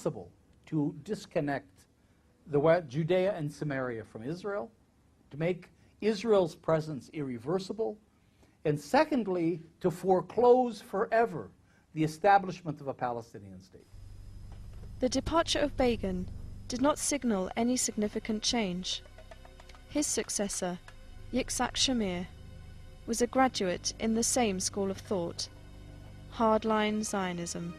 impossible to disconnect Judea and Samaria from Israel, to make Israel's presence irreversible, and secondly, to foreclose forever the establishment of a Palestinian state. The departure of Begin did not signal any significant change. His successor, Yitzhak Shamir, was a graduate in the same school of thought, hardline Zionism.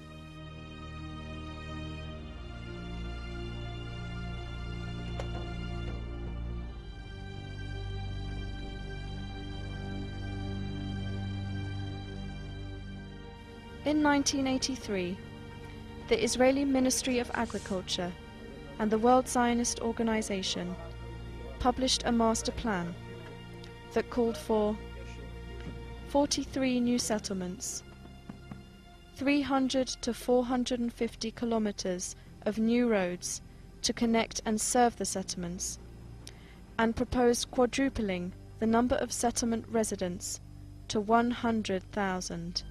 In 1983, the Israeli Ministry of Agriculture and the World Zionist Organization published a master plan that called for 43 new settlements, 300 to 450 kilometers of new roads to connect and serve the settlements, and proposed quadrupling the number of settlement residents to 100,000.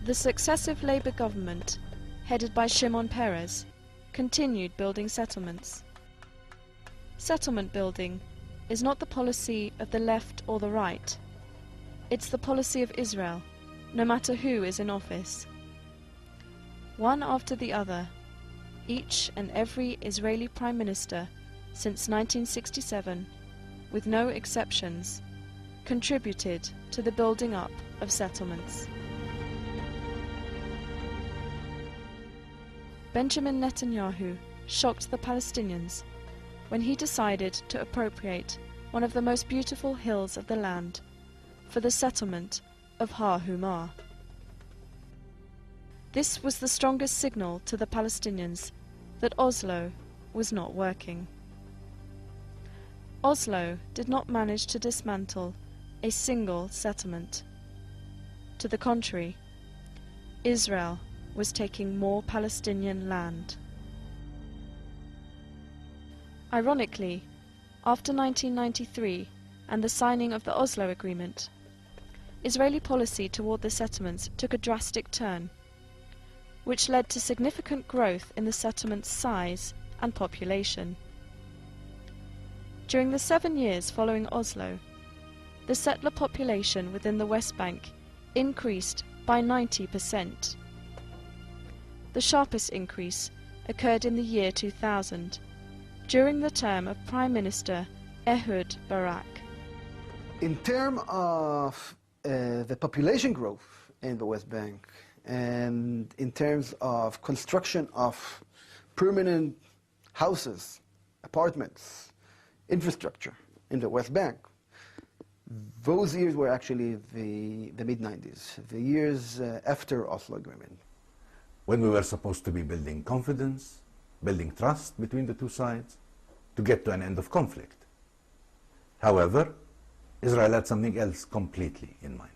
The successive Labour government, headed by Shimon Peres, continued building settlements. Settlement building is not the policy of the left or the right. It's the policy of Israel, no matter who is in office. One after the other, each and every Israeli Prime Minister since 1967, with no exceptions, contributed to the building up of settlements. Benjamin Netanyahu shocked the Palestinians when he decided to appropriate one of the most beautiful hills of the land for the settlement of Har Humar. This was the strongest signal to the Palestinians that Oslo was not working. Oslo did not manage to dismantle a single settlement. To the contrary, Israel was taking more Palestinian land. Ironically, after 1993 and the signing of the Oslo Agreement, Israeli policy toward the settlements took a drastic turn, which led to significant growth in the settlement's size and population. During the 7 years following Oslo, the settler population within the West Bank increased by 90%. The sharpest increase occurred in the year 2000, during the term of Prime Minister Ehud Barak. In terms of the population growth in the West Bank, and in terms of construction of permanent houses, apartments, infrastructure in the West Bank, those years were actually the mid-90s, the years after Oslo Agreement. When we were supposed to be building confidence, building trust between the two sides, to get to an end of conflict. However, Israel had something else completely in mind.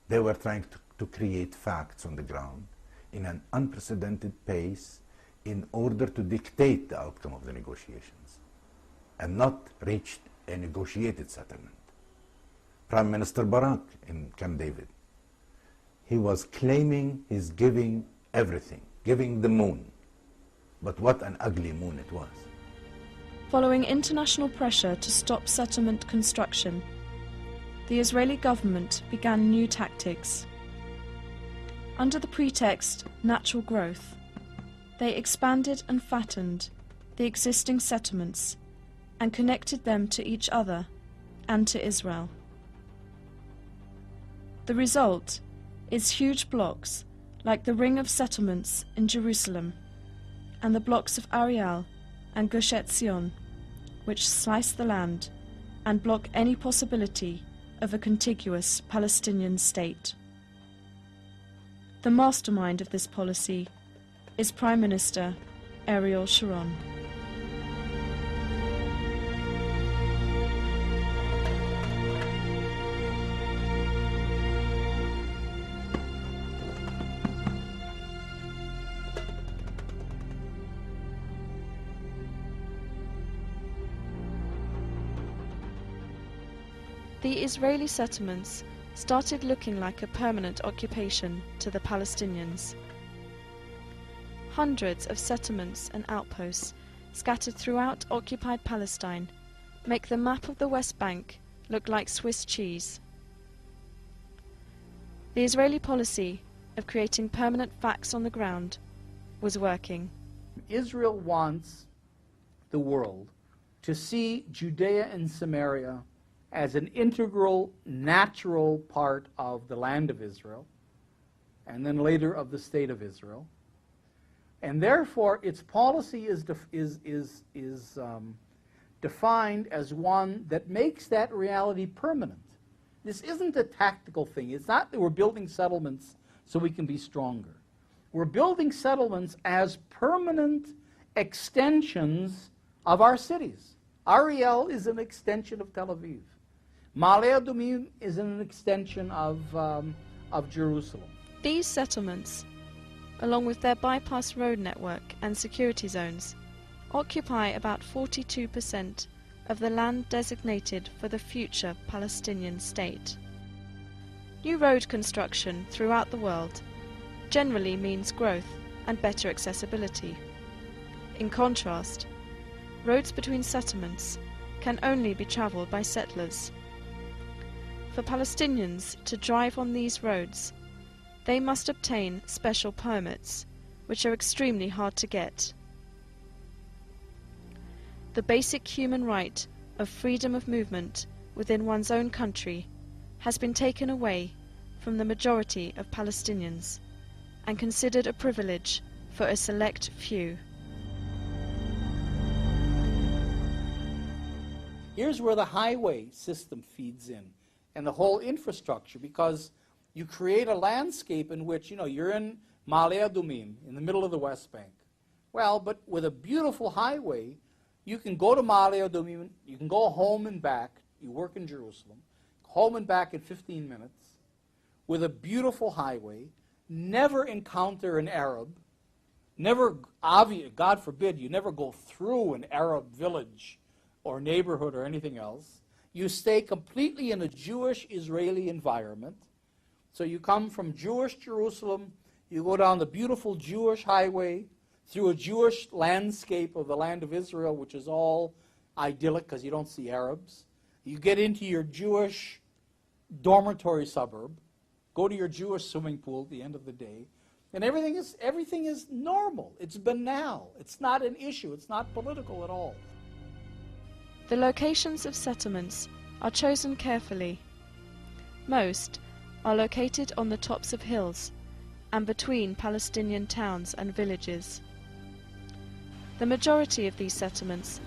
They were trying to create facts on the ground in an unprecedented pace in order to dictate the outcome of the negotiations, and not reach a negotiated settlement. Prime Minister Barak in Camp David, he was claiming he's giving everything, giving the moon. But what an ugly moon it was. Following international pressure to stop settlement construction, the Israeli government began new tactics. Under the pretext natural growth, they expanded and fattened the existing settlements and connected them to each other and to Israel. The result is huge blocks like the ring of settlements in Jerusalem and the blocks of Ariel and Gush Etzion, which slice the land and block any possibility of a contiguous Palestinian state. The mastermind of this policy is Prime Minister Ariel Sharon. The Israeli settlements started looking like a permanent occupation to the Palestinians. Hundreds of settlements and outposts scattered throughout occupied Palestine make the map of the West Bank look like Swiss cheese. The Israeli policy of creating permanent facts on the ground was working. Israel wants the world to see Judea and Samaria as an integral, natural part of the land of Israel, and then later of the state of Israel. And therefore, its policy is defined as one that makes that reality permanent. This isn't a tactical thing. It's not that we're building settlements so we can be stronger. We're building settlements as permanent extensions of our cities. Ariel is an extension of Tel Aviv. Ma'ale Adumim is an extension of Jerusalem. These settlements, along with their bypass road network and security zones, occupy about 42% of the land designated for the future Palestinian state. New road construction throughout the world generally means growth and better accessibility. In contrast, roads between settlements can only be travelled by settlers. For Palestinians to drive on these roads, they must obtain special permits, which are extremely hard to get. The basic human right of freedom of movement within one's own country has been taken away from the majority of Palestinians and considered a privilege for a select few. Here's where the highway system feeds in, and the whole infrastructure, because you create a landscape in which, you're in Ma'ale Adumim, in the middle of the West Bank. Well, but with a beautiful highway, you can go to Ma'ale Adumim, you can go home and back, you work in Jerusalem, home and back in 15 minutes, with a beautiful highway, never encounter an Arab, never, God forbid, you never go through an Arab village or neighborhood or anything else. You stay completely in a Jewish Israeli environment. So you come from Jewish Jerusalem, you go down the beautiful Jewish highway through a Jewish landscape of the land of Israel, which is all idyllic because you don't see Arabs. You get into your Jewish dormitory suburb, go to your Jewish swimming pool at the end of the day, and everything is normal. It's banal. It's not an issue. It's not political at all. The locations of settlements are chosen carefully. Most are located on the tops of hills and between Palestinian towns and villages. The majority of these settlements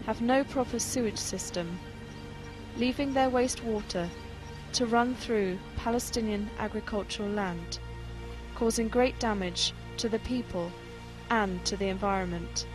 have no proper sewage system, leaving their wastewater to run through Palestinian agricultural land, causing great damage to the people and to the environment.